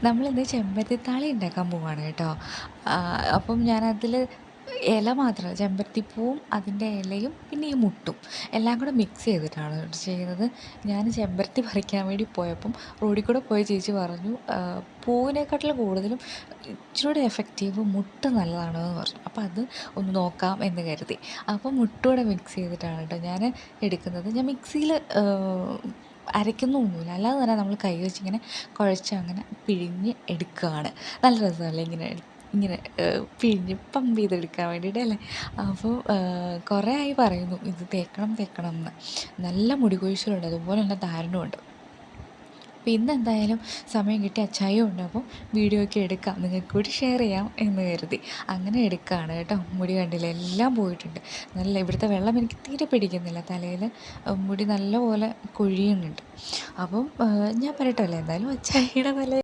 നമ്മളിന്ന് ചെമ്പരത്തിത്താളി ഉണ്ടാക്കാൻ പോവാണ് കേട്ടോ. അപ്പം ഞാനതിൽ ഇല മാത്രം ചെമ്പരത്തിപ്പൂവും അതിൻ്റെ ഇലയും പിന്നെ ഈ മുട്ടും എല്ലാം കൂടെ മിക്സ് ചെയ്തിട്ടാണ് ചെയ്യുന്നത്. ഞാൻ ചെമ്പരത്തി പറിക്കാൻ വേണ്ടി പോയപ്പം റോഡിൽ കൂടെ പോയ ചേച്ചി പറഞ്ഞു, പൂവിനെക്കാട്ടിലും കൂടുതലും ഇച്ചിരൂടെ എഫക്റ്റീവ് മുട്ട് നല്ലതാണെന്ന് പറഞ്ഞു. അപ്പോൾ അത് ഒന്ന് നോക്കാം എന്ന് കരുതി. അപ്പോൾ മുട്ടൂടെ മിക്സ് ചെയ്തിട്ടാണ് കേട്ടോ ഞാൻ എടുക്കുന്നത്. ഞാൻ മിക്സിയിൽ അരയ്ക്കുന്നൊന്നുമില്ല, അല്ലാതെ തന്നെ നമ്മൾ കൈ വെച്ചിങ്ങനെ കുഴച്ച് അങ്ങനെ പിഴിഞ്ഞ് എടുക്കുകയാണ്. നല്ല രസമല്ലേ ഇങ്ങനെ ഇങ്ങനെ പിഴിഞ്ഞ് പമ്പ് ചെയ്തെടുക്കാൻ വേണ്ടിയിട്ട് അല്ലേ. അപ്പോൾ കുറേ ആയി പറയുന്നു ഇത് തേക്കണം തേക്കണം എന്ന്. നല്ല മുടി കൊഴിച്ചിലുണ്ട്, അതുപോലെ തന്നെ താരനുമുണ്ട്. അപ്പോൾ ഇന്ന് എന്തായാലും സമയം കിട്ടി, അച്ചായും ഉണ്ട്. അപ്പം വീഡിയോ ഒക്കെ എടുക്കാം, നിങ്ങൾക്ക് കൂടി ഷെയർ ചെയ്യാം എന്ന് കരുതി അങ്ങനെ എടുക്കുകയാണ് കേട്ടോ. മുടി കണ്ടില്ല, എല്ലാം പോയിട്ടുണ്ട്. നല്ല ഇവിടുത്തെ വെള്ളം എനിക്ക് തീരെ പിടിക്കുന്നില്ല, തലയിൽ മുടി നല്ലപോലെ കൊഴിയുന്നുണ്ട്. അപ്പം ഞാൻ പറയട്ടല്ലേ, എന്തായാലും അച്ചായിയുടെ തല